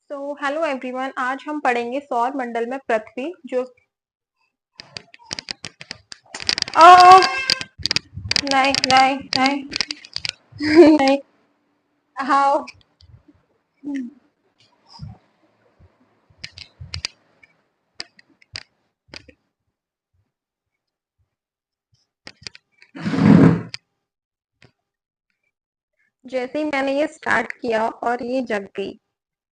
Hello everyone, आज हम पढ़ेंगे सौर मंडल में पृथ्वी जो ओ नहीं नहीं नहीं नहीं। हाँ, जैसे ही मैंने ये स्टार्ट किया और ये जग गई।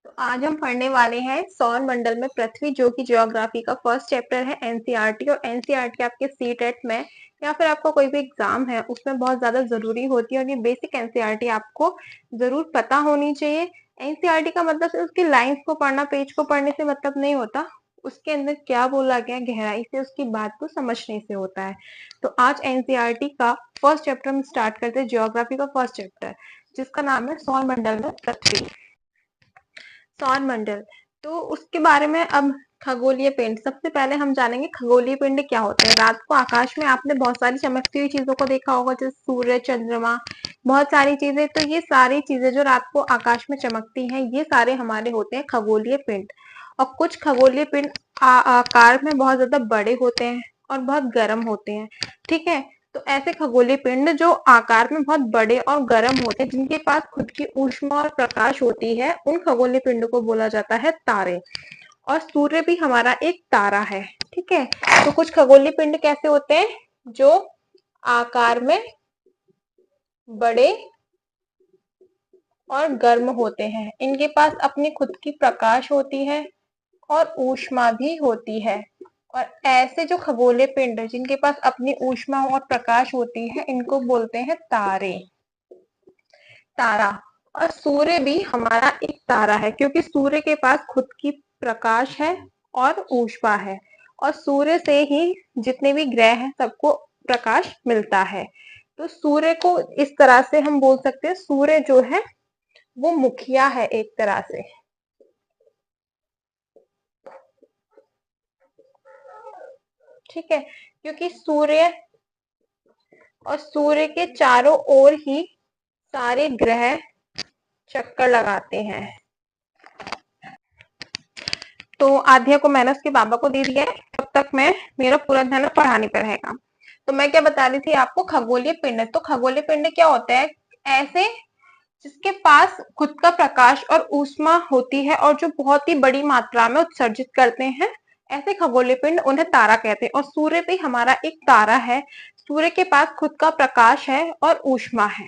तो आज हम पढ़ने वाले हैं सौर मंडल में पृथ्वी, जो कि ज्योग्राफी का फर्स्ट चैप्टर है एनसीईआरटी। और एनसीईआरटी आपके सीटेट में या फिर आपका कोई भी एग्जाम है उसमें बहुत ज्यादा जरूरी होती है, और ये बेसिक एनसीईआरटी आपको जरूर पता होनी चाहिए। एनसीईआरटी का मतलब सिर्फ उसकी लाइंस को पढ़ना, पेज को पढ़ने से मतलब नहीं होता। उसके अंदर क्या बोला गया गहराई से उसकी बात को समझने से होता है। तो आज एनसीईआरटी का फर्स्ट चैप्टर हम स्टार्ट करते हैं, ज्योग्राफी का फर्स्ट चैप्टर, जिसका नाम है सौर मंडल में पृथ्वी। सौर मंडल, तो उसके बारे में अब खगोलीय पिंड। सबसे पहले हम जानेंगे खगोलीय पिंड क्या होते हैं। रात को आकाश में आपने बहुत सारी चमकती हुई चीजों को देखा होगा, जैसे सूर्य, चंद्रमा, बहुत सारी चीजें। तो ये सारी चीजें जो रात को आकाश में चमकती हैं, ये सारे हमारे होते हैं खगोलीय पिंड। और कुछ खगोलीय पिंड आकार में बहुत ज्यादा बड़े होते हैं और बहुत गर्म होते हैं। ठीक है, तो ऐसे खगोलीय पिंड जो आकार में बहुत बड़े और गर्म होते हैं, जिनके पास खुद की ऊष्मा और प्रकाश होती है, उन खगोलीय पिंड को बोला जाता है तारे। और सूर्य भी हमारा एक तारा है। ठीक है, तो कुछ खगोलीय पिंड कैसे होते हैं, जो आकार में बड़े और गर्म होते हैं, इनके पास अपनी खुद की प्रकाश होती है और ऊष्मा भी होती है। और ऐसे जो खगोलीय पिंड जिनके पास अपनी ऊष्मा और प्रकाश होती है, इनको बोलते हैं तारे, तारा। और सूर्य भी हमारा एक तारा है, क्योंकि सूर्य के पास खुद की प्रकाश है और ऊष्मा है। और सूर्य से ही जितने भी ग्रह हैं सबको प्रकाश मिलता है। तो सूर्य को इस तरह से हम बोल सकते हैं, सूर्य जो है वो मुखिया है एक तरह से। ठीक है, क्योंकि सूर्य और सूर्य के चारों ओर ही सारे ग्रह चक्कर लगाते हैं। तो आध्या को मैंने उसके बाबा को दे दिया है, तब तक मैं मेरा पूरा ध्यान पढ़ाने पर रहेगा। तो मैं क्या बता रही थी आपको, खगोलीय पिंड। तो खगोलीय पिंड क्या होता है, ऐसे जिसके पास खुद का प्रकाश और ऊष्मा होती है और जो बहुत ही बड़ी मात्रा में उत्सर्जित करते हैं, ऐसे खगोलीय पिंड उन्हें तारा कहते हैं। और सूर्य भी हमारा एक तारा है। सूर्य के पास खुद का प्रकाश है और ऊष्मा है।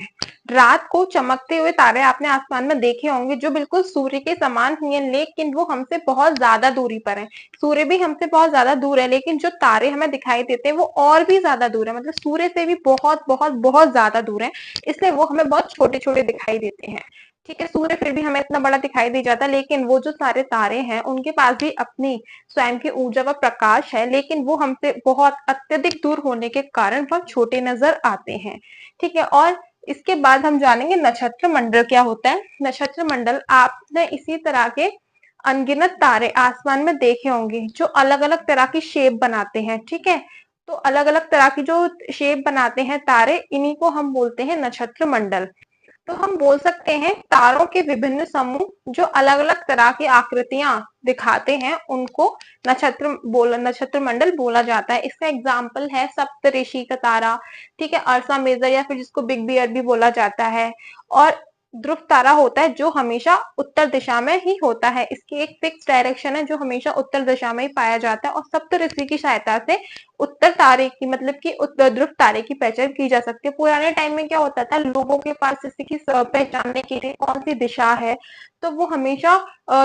रात को चमकते हुए तारे आपने आसमान में देखे होंगे, जो बिल्कुल सूर्य के समान ही हैं, लेकिन वो हमसे बहुत ज्यादा दूरी पर हैं। सूर्य भी हमसे बहुत ज्यादा दूर है, लेकिन जो तारे हमें दिखाई देते हैं वो और भी ज्यादा दूर है, मतलब सूर्य से भी बहुत बहुत बहुत ज्यादा दूर है। इसलिए वो हमें बहुत छोटे छोटे दिखाई देते हैं। ठीक है, सूर्य फिर भी हमें इतना बड़ा दिखाई दे जाता है, लेकिन वो जो सारे तारे हैं उनके पास भी अपनी स्वयं की ऊर्जा व प्रकाश है, लेकिन वो हमसे बहुत अत्यधिक दूर होने के कारण बहुत छोटे नजर आते हैं। ठीक है, और इसके बाद हम जानेंगे नक्षत्र मंडल क्या होता है। नक्षत्र मंडल, आपने इसी तरह के अनगिनत तारे आसमान में देखे होंगे, जो अलग अलग तरह की शेप बनाते हैं। ठीक है, तो अलग अलग तरह की जो शेप बनाते हैं तारे, इन्हीं को हम बोलते हैं नक्षत्र मंडल। तो हम बोल सकते हैं तारों के विभिन्न समूह जो अलग अलग तरह की आकृतियां दिखाते हैं, उनको नक्षत्र मंडल बोला जाता है। इसका एग्जाम्पल है सप्तऋषि का तारा, ठीक है, अर्सा मेजर, या फिर जिसको बिग बियर भी बोला जाता है। और ध्रुव तारा होता है जो हमेशा उत्तर दिशा में ही होता है। इसकी एक फिक्स डायरेक्शन है जो हमेशा उत्तर दिशा में ही पाया जाता है। और सप्तऋषि की सहायता से उत्तर तारे की, मतलब कि उत्तर ध्रुव तारे की पहचान की जा सकती है। पुराने टाइम में क्या होता था, लोगों के पास जैसे कि पहचानने के लिए कौन सी दिशा है, तो वो हमेशा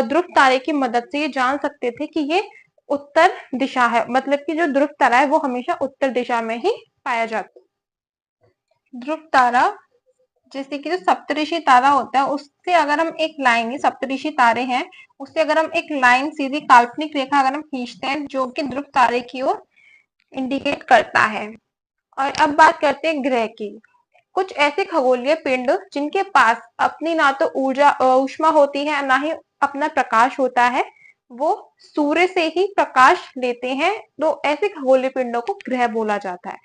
ध्रुव तारे की मदद से ये जान सकते थे कि ये उत्तर दिशा है, मतलब कि जो ध्रुव तारा है वो हमेशा उत्तर दिशा में ही पाया जाता है। ध्रुव तारा, जैसे कि जो सप्तऋषि तारा होता है, उससे अगर हम एक लाइन, ये सप्तऋषि तारे हैं, उससे अगर हम एक लाइन, सीधी काल्पनिक रेखा अगर हम खींचते हैं, जो कि ध्रुव तारे की ओर इंडिकेट करता है। और अब बात करते हैं ग्रह की। कुछ ऐसे खगोलीय पिंड जिनके पास अपनी ना तो ऊर्जा ऊष्मा होती है, ना ही अपना प्रकाश होता है, वो सूर्य से ही प्रकाश लेते हैं, तो ऐसे खगोलीय पिंडों को ग्रह बोला जाता है।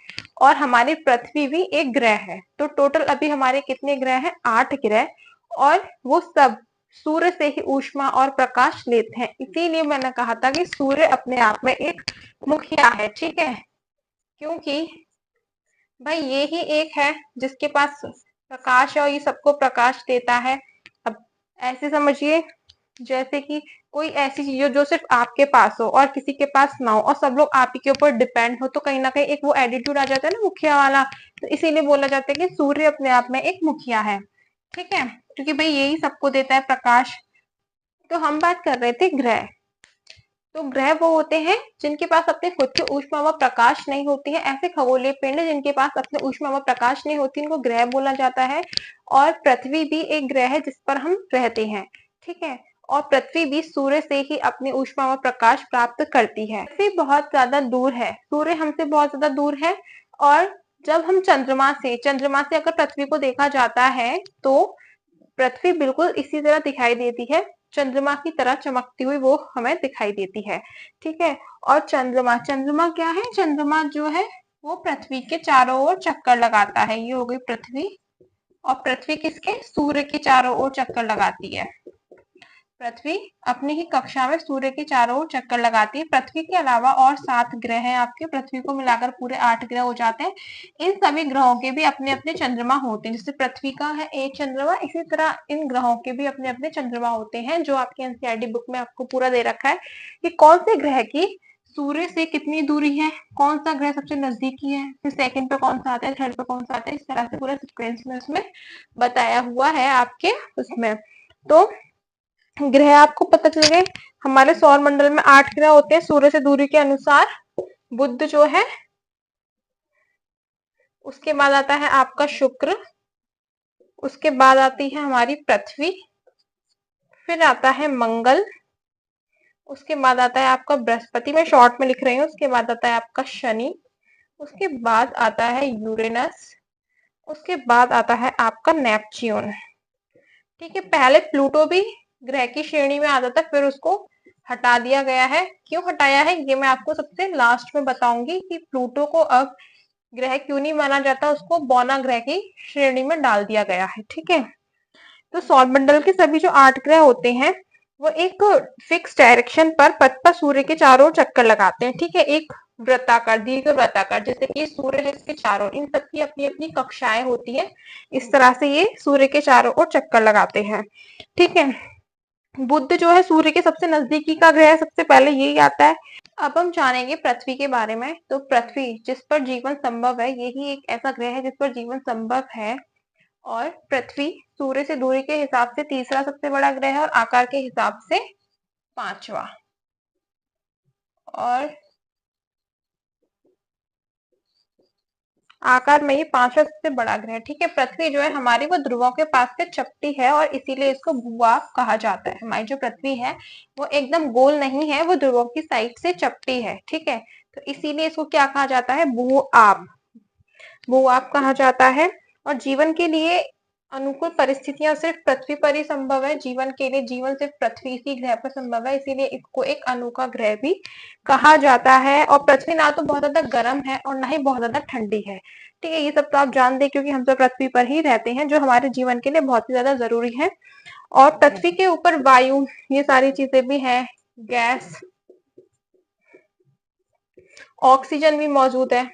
और हमारी पृथ्वी भी एक ग्रह है। तो टोटल अभी हमारे कितने ग्रह हैं, 8 ग्रह। और वो सब सूर्य से ही ऊष्मा और प्रकाश लेते हैं। इसीलिए मैंने कहा था कि सूर्य अपने आप में एक मुखिया है, ठीक है, क्योंकि भाई ये ही एक है जिसके पास प्रकाश है और ये सबको प्रकाश देता है। अब ऐसे समझिए जैसे कि कोई ऐसी चीज हो जो सिर्फ आपके पास हो और किसी के पास ना हो और सब लोग आप ही के ऊपर डिपेंड हो, तो कहीं ना कहीं एक वो एटीट्यूड आ जाता है ना मुखिया वाला। तो इसीलिए बोला जाता है कि सूर्य अपने आप में एक मुखिया है, ठीक है, क्योंकि भाई यही सबको देता है प्रकाश। तो हम बात कर रहे थे ग्रह। तो ग्रह वो होते हैं जिनके पास अपने खुद की ऊष्मा व प्रकाश नहीं होती है। ऐसे खगोलीय पिंड जिनके पास अपने ऊष्मा व प्रकाश नहीं होती, इनको ग्रह बोला जाता है। और पृथ्वी भी एक ग्रह है जिस पर हम रहते हैं, ठीक है, और पृथ्वी भी सूर्य से ही अपनी ऊष्मा व प्रकाश प्राप्त करती है। पृथ्वी बहुत ज्यादा दूर है, सूर्य हमसे बहुत ज्यादा दूर है। और जब हम चंद्रमा से अगर पृथ्वी को देखा जाता है तो पृथ्वी बिल्कुल इसी तरह दिखाई देती है, चंद्रमा की तरह चमकती हुई वो हमें दिखाई देती है, ठीक है। और चंद्रमा चंद्रमा क्या है, चंद्रमा जो है वो पृथ्वी के चारों ओर चक्कर लगाता है। ये हो गई पृथ्वी, और पृथ्वी किसके, सूर्य के चारों ओर चक्कर लगाती है। पृथ्वी अपनी ही कक्षा में सूर्य के चारों ओर चक्कर लगाती है। पृथ्वी के अलावा और 7 ग्रह हैं आपके, पृथ्वी को मिलाकर पूरे 8 ग्रह हो जाते हैं। इन सभी ग्रहों के भी अपने अपने चंद्रमा होते हैं। जैसे पृथ्वी का है एक चंद्रमा, इसी तरह इन ग्रहों के भी अपने अपने चंद्रमा होते हैं, जो आपकी एनसीईआरटी बुक में आपको पूरा दे रखा है कि कौन से ग्रह की सूर्य से कितनी दूरी है, कौन सा ग्रह सबसे नजदीकी है, फिर सेकंड पे कौन सा आता है, थर्ड पे कौन सा आता है, इस तरह से पूरा सिक्वेंस में उसमें बताया हुआ है आपके उसमें। तो ग्रह आपको पता चल गए। हमारे सौर मंडल में 8 ग्रह होते हैं सूर्य से दूरी के अनुसार। बुध जो है, उसके बाद आता है आपका शुक्र, उसके बाद आती है हमारी पृथ्वी, फिर आता है मंगल, उसके बाद आता है आपका बृहस्पति, मैं शॉर्ट में लिख रही हूँ, उसके बाद आता है आपका शनि, उसके बाद आता है यूरेनस, उसके बाद आता है आपका नेपच्यून, ठीक है। पहले प्लूटो भी ग्रह की श्रेणी में आता था, फिर उसको हटा दिया गया है। क्यों हटाया है ये मैं आपको सबसे लास्ट में बताऊंगी कि प्लूटो को अब ग्रह क्यों नहीं माना जाता, उसको बौना ग्रह की श्रेणी में डाल दिया गया है, ठीक है। तो सौरमंडल के सभी जो 8 ग्रह होते हैं वो एक फिक्स डायरेक्शन पर पथ पर सूर्य के चारों ओर चक्कर लगाते हैं, ठीक है, एक वृत्ताकार, दीर्घ वृत्ताकार, जैसे कि सूर्य जिसके चारों, इन सबकी अपनी अपनी कक्षाएं होती है। इस तरह से ये सूर्य के चारों ओर चक्कर लगाते हैं, ठीक है। बुध जो है सूर्य के सबसे नजदीकी का ग्रह है, सबसे पहले यही आता है। अब हम जानेंगे पृथ्वी के बारे में। तो पृथ्वी जिस पर जीवन संभव है, यही एक ऐसा ग्रह है जिस पर जीवन संभव है। और पृथ्वी सूर्य से दूरी के हिसाब से तीसरा सबसे बड़ा ग्रह है और आकार के हिसाब से 5वां। और आकार में ये 5वां सबसे बड़ा ग्रह, ठीक है। पृथ्वी जो है हमारी वो ध्रुवों के पास से चपटी है और इसीलिए इसको भूआब कहा जाता है। हमारी जो पृथ्वी है वो एकदम गोल नहीं है, वो ध्रुवों की साइड से चपटी है, ठीक है। तो इसीलिए इसको क्या कहा जाता है, भूआब, भूआब कहा जाता है। और जीवन के लिए अनुकूल परिस्थितियां सिर्फ पृथ्वी पर ही संभव है। जीवन के लिए, जीवन सिर्फ पृथ्वी इसी ग्रह पर संभव है, इसीलिए इसको एक अनोखा ग्रह भी कहा जाता है। और पृथ्वी ना तो बहुत ज्यादा गर्म है और ना ही बहुत ज्यादा ठंडी है, ठीक है। ये सब तो आप जानते हैं क्योंकि हम तो पृथ्वी पर ही रहते हैं, जो हमारे जीवन के लिए बहुत ही ज्यादा जरूरी है। और पृथ्वी के ऊपर वायु, ये सारी चीजें भी है, गैस, ऑक्सीजन भी मौजूद है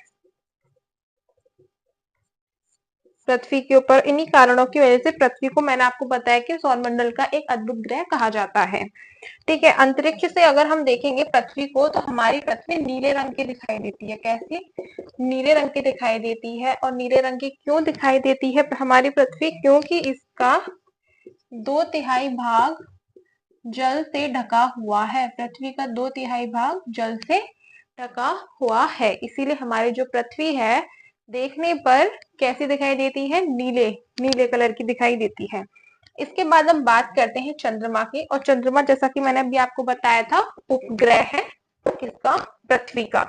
पृथ्वी के ऊपर। इन्हीं कारणों की वजह से पृथ्वी को मैंने आपको बताया कि सौरमंडल का एक अद्भुत ग्रह कहा जाता है, ठीक है। अंतरिक्ष से अगर हम देखेंगे पृथ्वी को तो हमारी पृथ्वी नीले रंग की दिखाई देती है। कैसी, नीले रंग की दिखाई देती है। और नीले रंग की क्यों दिखाई देती है हमारी पृथ्वी, क्योंकि इसका 2/3 भाग जल से ढका हुआ है। पृथ्वी का 2/3 भाग जल से ढका हुआ है, इसीलिए हमारी जो पृथ्वी है देखने पर कैसी दिखाई देती है, नीले नीले कलर की दिखाई देती है। इसके बाद हम बात करते हैं चंद्रमा की। और चंद्रमा जैसा कि मैंने अभी आपको बताया था उपग्रह है किसका, पृथ्वी का।